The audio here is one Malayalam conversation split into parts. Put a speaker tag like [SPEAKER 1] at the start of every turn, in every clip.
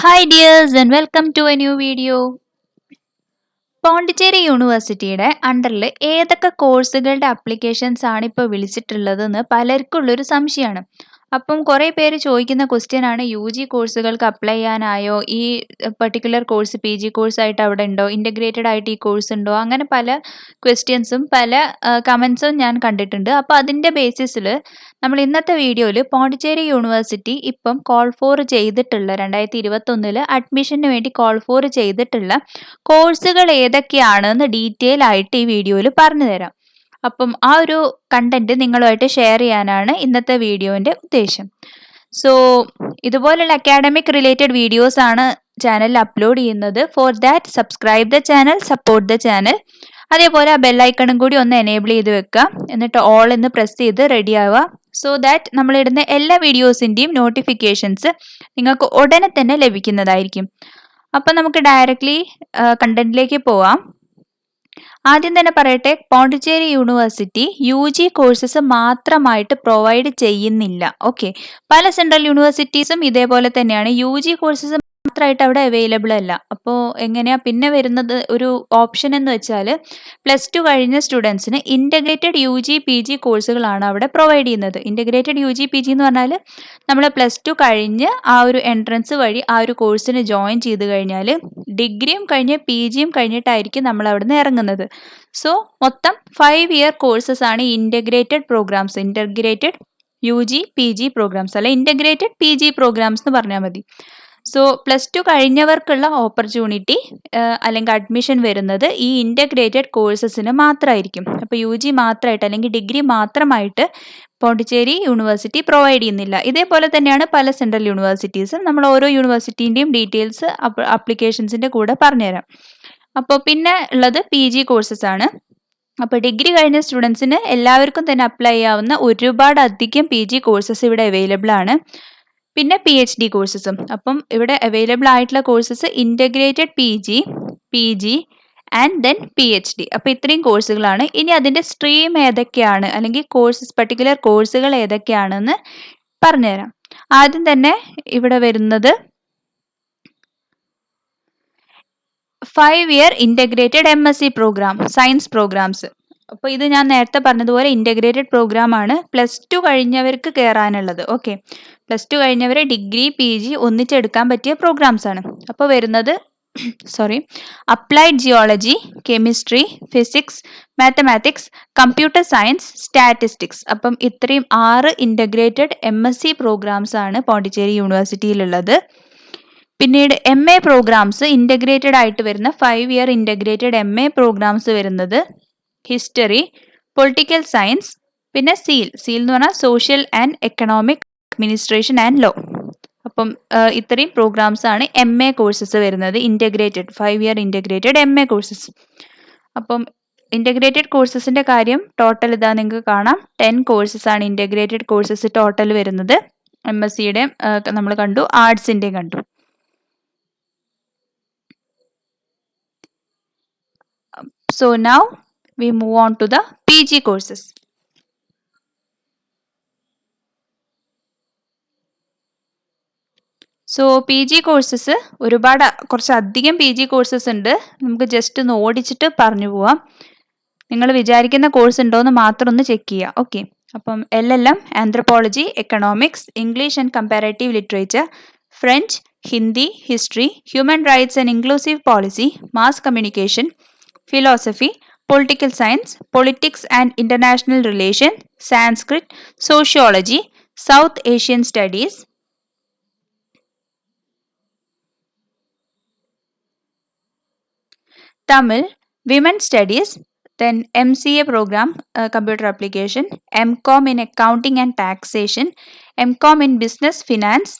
[SPEAKER 1] Hi dears and welcome to a new video. Pondicherry യൂണിവേഴ്സിറ്റിയുടെ അണ്ടറിൽ ഏതൊക്കെ കോഴ്സുകളുടെ അപ്ലിക്കേഷൻസ് ആണ് ഇപ്പോൾ വിളിച്ചിട്ടുള്ളതെന്ന് പലർക്കും ഉള്ളൊരു സംശയമാണ്. അപ്പം കുറേ പേര് ചോദിക്കുന്ന ക്വസ്റ്റ്യൻ ആണ് UG കോഴ്സുകൾക്ക് അപ്ലൈ ചെയ്യാനായോ, ഈ പർട്ടിക്കുലർ കോഴ്സ് PG കോഴ്സായിട്ട് അവിടെ ഉണ്ടോ, ഇൻ്റഗ്രേറ്റഡ് ആയിട്ട് ഈ കോഴ്സ് ഉണ്ടോ, അങ്ങനെ പല ക്വസ്റ്റ്യൻസും പല കമൻസും ഞാൻ കണ്ടിട്ടുണ്ട്. അപ്പോൾ അതിൻ്റെ ബേസിസിൽ നമ്മൾ ഇന്നത്തെ വീഡിയോയിൽ പോണ്ടിച്ചേരി യൂണിവേഴ്സിറ്റി ഇപ്പം കോൾ ഫോർ ചെയ്തിട്ടുള്ള 2021 അഡ്മിഷന് വേണ്ടി കോൾ ഫോർ ചെയ്തിട്ടുള്ള കോഴ്സുകൾ ഏതൊക്കെയാണെന്ന് ഡീറ്റെയിൽ ആയിട്ട് ഈ വീഡിയോയിൽ പറഞ്ഞു തരാം. അപ്പം ആ ഒരു കണ്ടന്റ് നിങ്ങളുമായിട്ട് ഷെയർ ചെയ്യാനാണ് ഇന്നത്തെ വീഡിയോൻ്റെ ഉദ്ദേശം. സോ ഇതുപോലുള്ള അക്കാഡമിക് റിലേറ്റഡ് വീഡിയോസ് ആണ് ചാനലിൽ അപ്ലോഡ് ചെയ്യുന്നത്. For that subscribe the channel, support the channel. അതേപോലെ ആ ബെല്ലൈക്കണും കൂടി ഒന്ന് എനേബിൾ ചെയ്ത് വെക്കുക, എന്നിട്ട് ഓൾ എന്ന് പ്രസ് ചെയ്ത് റെഡി ആവുക. സോ ദാറ്റ് നമ്മളിടുന്ന എല്ലാ വീഡിയോസിൻ്റെയും നോട്ടിഫിക്കേഷൻസ് നിങ്ങൾക്ക് ഉടനെ തന്നെ ലഭിക്കുന്നതായിരിക്കും. അപ്പം നമുക്ക് ഡയറക്റ്റ്ലി കണ്ടന്റിലേക്ക് പോവാം. ആദ്യം തന്നെ പറയട്ടെ, പോണ്ടിച്ചേരി യൂണിവേഴ്സിറ്റി UG കോഴ്സസ് മാത്രമായിട്ട് പ്രൊവൈഡ് ചെയ്യുന്നില്ല. ഓക്കെ, പല സെൻട്രൽ യൂണിവേഴ്സിറ്റീസും ഇതേപോലെ തന്നെയാണ്, UG കോഴ്സസ് മാത്രമായിട്ട് അവിടെ അവൈലബിൾ അല്ല. അപ്പോൾ എങ്ങനെയാ പിന്നെ വരുന്നത് ഒരു ഓപ്ഷൻ എന്ന് വെച്ചാൽ, +2 കഴിഞ്ഞ സ്റ്റുഡൻസിന് ഇൻ്റഗ്രേറ്റഡ് UG PG കോഴ്സുകളാണ് അവിടെ പ്രൊവൈഡ് ചെയ്യുന്നത്. ഇൻ്റഗ്രേറ്റഡ് UG PG എന്ന് പറഞ്ഞാൽ നമ്മൾ +2 കഴിഞ്ഞ് ആ ഒരു എൻട്രൻസ് വഴി ആ ഒരു കോഴ്സിന് ജോയിൻ ചെയ്ത് കഴിഞ്ഞാൽ ഡിഗ്രിയും കഴിഞ്ഞ് PGയും കഴിഞ്ഞിട്ടായിരിക്കും നമ്മൾ അവിടെ നിന്ന് ഇറങ്ങുന്നത്. സോ മൊത്തം 5 ഇയർ കോഴ്സസ് ആണ് integrated programmes, integrated UG PG programmes, അല്ല ഇൻ്റഗ്രേറ്റഡ് PG പ്രോഗ്രാംസ് എന്ന് പറഞ്ഞാൽ മതി. സോ +2 കഴിഞ്ഞവർക്കുള്ള ഓപ്പർച്യൂണിറ്റി അല്ലെങ്കിൽ അഡ്മിഷൻ വരുന്നത് ഈ ഇൻ്റഗ്രേറ്റഡ് കോഴ്സസിന് മാത്രമായിരിക്കും. അപ്പോൾ UG മാത്രമായിട്ട് അല്ലെങ്കിൽ ഡിഗ്രി മാത്രമായിട്ട് പോണ്ടിച്ചേരി യൂണിവേഴ്സിറ്റി പ്രൊവൈഡ് ചെയ്യുന്നില്ല. ഇതേപോലെ തന്നെയാണ് പല സെൻട്രൽ യൂണിവേഴ്സിറ്റീസും. നമ്മൾ ഓരോ യൂണിവേഴ്സിറ്റീൻ്റെയും ഡീറ്റെയിൽസ് അപ്ലിക്കേഷൻസിൻ്റെ കൂടെ പറഞ്ഞുതരാം. അപ്പോൾ പിന്നെ ഉള്ളത് PG കോഴ്സസ് ആണ്. അപ്പോൾ ഡിഗ്രി കഴിഞ്ഞ സ്റ്റുഡൻസിന് എല്ലാവർക്കും തന്നെ അപ്ലൈ ചെയ്യാവുന്ന ഒരുപാട് അധികം PG കോഴ്സസ് ഇവിടെ അവൈലബിൾ ആണ്. പിന്നെ PhD കോഴ്സസും. അപ്പം ഇവിടെ അവൈലബിൾ ആയിട്ടുള്ള courses integrated PG and then PhD. അപ്പോൾ ഇത്രയും കോഴ്സുകളാണ്. ഇനി അതിൻ്റെ സ്ട്രീം ഏതൊക്കെയാണ് അല്ലെങ്കിൽ പർട്ടിക്കുലർ കോഴ്സുകൾ ഏതൊക്കെയാണെന്ന് പറഞ്ഞുതരാം. ആദ്യം തന്നെ ഇവിടെ വരുന്നത് 5 year integrated MSc programme, science programmes. അപ്പോൾ ഇത് ഞാൻ നേരത്തെ പറഞ്ഞതുപോലെ ഇൻ്റഗ്രേറ്റഡ് പ്രോഗ്രാം ആണ്, +2 കഴിഞ്ഞവർക്ക് കയറാനുള്ളത്. ഓക്കെ, +2 കഴിഞ്ഞവരെ ഡിഗ്രി PG ഒന്നിച്ചെടുക്കാൻ പറ്റിയ പ്രോഗ്രാംസ് ആണ്. അപ്പോൾ വരുന്നത് applied geology, chemistry, physics, mathematics, computer science, statistics. അപ്പം ഇത്രയും 6 ഇൻ്റഗ്രേറ്റഡ് MSc പ്രോഗ്രാംസ് ആണ് പോണ്ടിച്ചേരി യൂണിവേഴ്സിറ്റിയിലുള്ളത്. പിന്നീട് MA പ്രോഗ്രാംസ് ഇൻ്റഗ്രേറ്റഡ് ആയിട്ട് വരുന്ന 5 ഇയർ ഇൻ്റഗ്രേറ്റഡ് MA പ്രോഗ്രാംസ് വരുന്നത് ഹിസ്റ്ററി, പൊളിറ്റിക്കൽ സയൻസ്, പിന്നെ സീൽ എന്ന് പറഞ്ഞാൽ social and economic administration and law. അപ്പം ഇത്രയും പ്രോഗ്രാംസ് ആണ് MA കോഴ്സസ് വരുന്നത്, integrated 5 year integrated MA courses. അപ്പം ഇൻ്റഗ്രേറ്റഡ് കോഴ്സസിൻ്റെ കാര്യം ടോട്ടൽ ഇതാ നിങ്ങൾക്ക് കാണാം, 10 കോഴ്സസ് ആണ് ഇൻ്റഗ്രേറ്റഡ് കോഴ്സസ് ടോട്ടൽ വരുന്നത്. MScയുടെ നമ്മൾ കണ്ടു, ആർട്സിൻ്റെയും കണ്ടു. So now we move on to the PG courses. So PG courses കുറച്ചധികം PG കോഴ്സസ് ഉണ്ട്. നമുക്ക് ജസ്റ്റ് ഒന്ന് ഓടിച്ചിട്ട് പറഞ്ഞു പോവാം. നിങ്ങൾ വിചാരിക്കുന്ന കോഴ്സ് ഉണ്ടോ എന്ന് മാത്രം ഒന്ന് ചെക്ക് ചെയ്യുക. ഓക്കെ, അപ്പം LLM anthropology, economics, English and comparative literature, French, Hindi, history, human rights and inclusive policy, mass communication, philosophy, political science, politics and international relation, Sanskrit, sociology, South Asian studies, Tamil, women studies, then MCA program, computer application, MCom in accounting and taxation, MCom in business finance,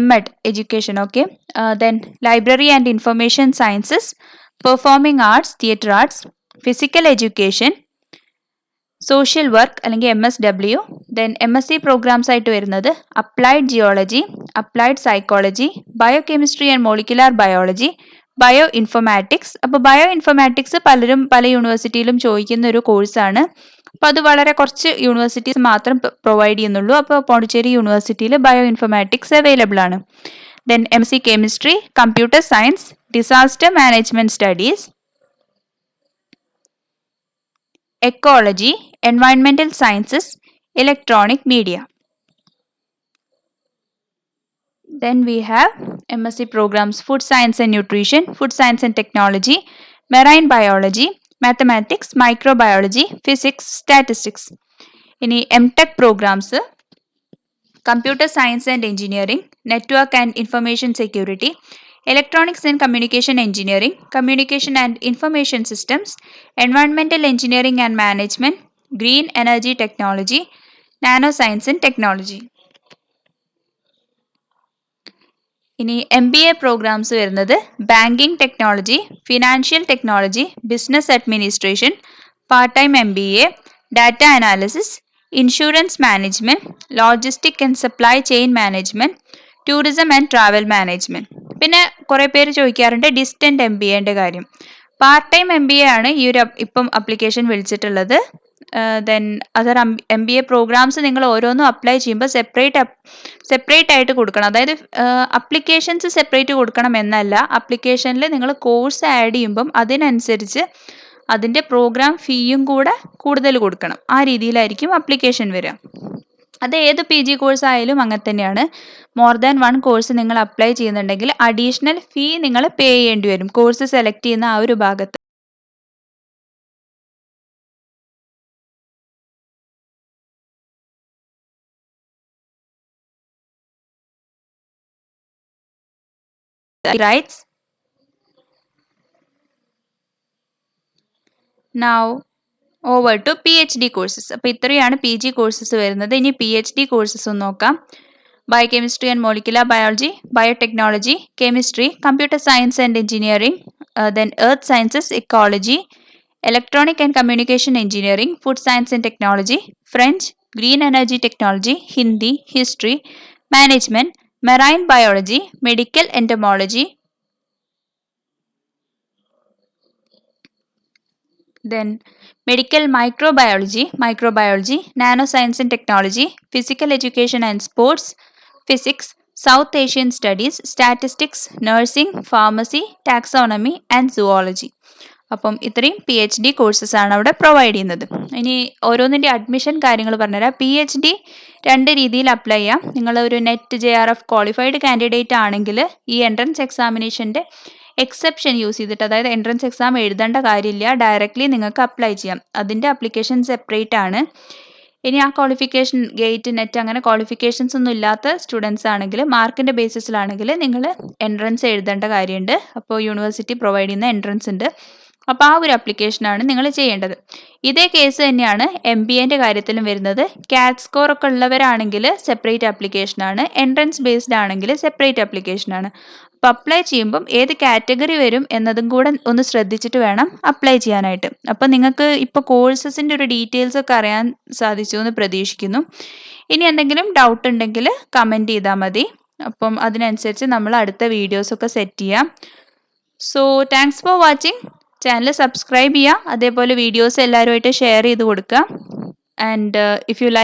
[SPEAKER 1] MEd education. Okay, then library and information sciences, performing arts, theatre arts, physical education, social work അല്ലെങ്കിൽ MSW. then MSc പ്രോഗ്രാംസ് ആയിട്ട് വരുന്നത് applied geology, applied psychology, biochemistry and molecular biology, bio informatics. അപ്പോൾ ബയോ ഇൻഫോമാറ്റിക്സ് പലരും പല യൂണിവേഴ്സിറ്റിയിലും ചോദിക്കുന്ന ഒരു കോഴ്സാണ്. അപ്പോൾ അത് വളരെ കുറച്ച് യൂണിവേഴ്സിറ്റീസ് മാത്രം പ്രൊവൈഡ് ചെയ്യുന്നുള്ളൂ. അപ്പോൾ പോണ്ടിച്ചേരി യൂണിവേഴ്സിറ്റിയിൽ ബയോ ഇൻഫോമാറ്റിക്സ് അവൈലബിൾ ആണ്. Then MSc Chemistry, Computer Science, Disaster Management Studies, Ecology, Environmental Sciences, Electronic Media. Then we have MSc programs Food Science and Nutrition, Food Science and Technology, Marine Biology, Mathematics, Microbiology, Physics, Statistics. ഇനി MTech programs Computer Science and Engineering, Network and Information Security, Electronics and Communication Engineering, Communication and Information Systems, Environmental Engineering and Management, Green Energy Technology, Nanoscience and Technology. ഇനി MBA പ്രോഗ്രാംസ് വരുന്നത് banking technology, financial technology, business administration, part time MBA, data analysis, insurance management, logistic and supply chain management, tourism and travel management. പിന്നെ കുറേ പേര് ചോദിക്കാറുണ്ട് ഡിസ്റ്റന്റ് MBAന്റെ കാര്യം. പാർട്ട് ടൈം MBA ആണ് ഈ ഒരു ഇപ്പം അപ്ലിക്കേഷൻ വിളിച്ചിട്ടുള്ളത്. ദെൻ അതർ MBA പ്രോഗ്രാംസ് നിങ്ങൾ ഓരോന്നും അപ്ലൈ ചെയ്യുമ്പോൾ സെപ്പറേറ്റ് ആയിട്ട് കൊടുക്കണം. അതായത് അപ്ലിക്കേഷൻസ് സെപ്പറേറ്റ് കൊടുക്കണം എന്നല്ല, അപ്ലിക്കേഷനിൽ നിങ്ങൾ കോഴ്സ് ആഡ് ചെയ്യുമ്പം അതിനനുസരിച്ച് അതിൻ്റെ പ്രോഗ്രാം ഫീയും കൂടെ കൂടുതൽ കൊടുക്കണം. ആ രീതിയിലായിരിക്കും അപ്ലിക്കേഷൻ വരിക. അത് ഏത് PG കോഴ്സ് ആയാലും അങ്ങനെ തന്നെയാണ്. മോർ ദാൻ 1 കോഴ്സ് നിങ്ങൾ അപ്ലൈ ചെയ്യുന്നുണ്ടെങ്കിൽ അഡീഷണൽ ഫീ നിങ്ങൾ പേ ചെയ്യേണ്ടി വരും കോഴ്സ് സെലക്ട് ചെയ്യുന്ന ആ ഒരു ഭാഗത്ത്. Rights. Now over to PhD courses. അപ്പോൾ ഇത്രയാണ് PG കോഴ്സസ് വരുന്നത്. ഇനി PhD കോഴ്സസ് ഒന്ന് നോക്കാം. Biochemistry and molecular biology, biotechnology, chemistry, computer science and engineering, then earth sciences, ecology, electronic and communication engineering, food science and technology, French, green energy technology, Hindi, history, management, marine biology, medical entomology, then medical microbiology, nanoscience and technology, physical education and sports, physics, South Asian studies, statistics, nursing, pharmacy, taxonomy and zoology. അപ്പം ഇത്രയും PhD കോഴ്സസ് ആണ് അവിടെ പ്രൊവൈഡ് ചെയ്യുന്നത്. ഇനി ഓരോന്നിൻ്റെ അഡ്മിഷൻ കാര്യങ്ങൾ പറഞ്ഞുതരാം. PhD 2 രീതിയിൽ അപ്ലൈ ചെയ്യാം. നിങ്ങൾ ഒരു നെറ്റ് JRF ക്വാളിഫൈഡ് കാൻഡിഡേറ്റ് ആണെങ്കിൽ ഈ എൻട്രൻസ് എക്സാമിനേഷൻ്റെ എക്സെപ്ഷൻ യൂസ് ചെയ്തിട്ട്, അതായത് എൻട്രൻസ് എക്സാം എഴുതേണ്ട കാര്യമില്ല, ഡയറക്റ്റ്ലി നിങ്ങൾക്ക് അപ്ലൈ ചെയ്യാം. അതിൻ്റെ അപ്ലിക്കേഷൻ സെപ്പറേറ്റ് ആണ്. ഇനി ആ ക്വാളിഫിക്കേഷൻ ഗേറ്റ് നെറ്റ് അങ്ങനെ ക്വാളിഫിക്കേഷൻസ് ഒന്നും ഇല്ലാത്ത സ്റ്റുഡൻസ് ആണെങ്കിൽ മാർക്കിൻ്റെ ബേസിസിലാണെങ്കിൽ നിങ്ങൾ എൻട്രൻസ് എഴുതേണ്ട കാര്യമുണ്ട്. അപ്പോൾ യൂണിവേഴ്സിറ്റി പ്രൊവൈഡ് ചെയ്യുന്ന എൻട്രൻസ് ഉണ്ട്. അപ്പോൾ ആ ഒരു അപ്ലിക്കേഷനാണ് നിങ്ങൾ ചെയ്യേണ്ടത്. ഇതേ കേസ് തന്നെയാണ് MBAൻ്റെ കാര്യത്തിലും വരുന്നത്. കാറ്റ് സ്കോർ ഒക്കെ ഉള്ളവരാണെങ്കിൽ സെപ്പറേറ്റ് അപ്ലിക്കേഷനാണ്, എൻട്രൻസ് ബേസ്ഡ് ആണെങ്കിൽ സെപ്പറേറ്റ് അപ്ലിക്കേഷനാണ്. അപ്പോൾ അപ്ലൈ ചെയ്യുമ്പം ഏത് കാറ്റഗറി വരും എന്നതും കൂടെ ഒന്ന് ശ്രദ്ധിച്ചിട്ട് വേണം അപ്ലൈ ചെയ്യാനായിട്ട്. അപ്പോൾ നിങ്ങൾക്ക് ഇപ്പോൾ കോഴ്സസിൻ്റെ ഒരു ഡീറ്റെയിൽസ് ഒക്കെ അറിയാൻ സാധിച്ചു എന്ന് പ്രതീക്ഷിക്കുന്നു. ഇനി എന്തെങ്കിലും ഡൗട്ട് ഉണ്ടെങ്കിൽ കമൻറ്റ് ചെയ്താൽ മതി. അപ്പം അതിനനുസരിച്ച് നമ്മൾ അടുത്ത വീഡിയോസൊക്കെ സെറ്റ് ചെയ്യാം. So thanks for watching. Channel subscribe ചെയ്യുക, അതേപോലെ വീഡിയോസ് എല്ലാവരുമായിട്ട് ഷെയർ ചെയ്ത് കൊടുക്കുക. And if you like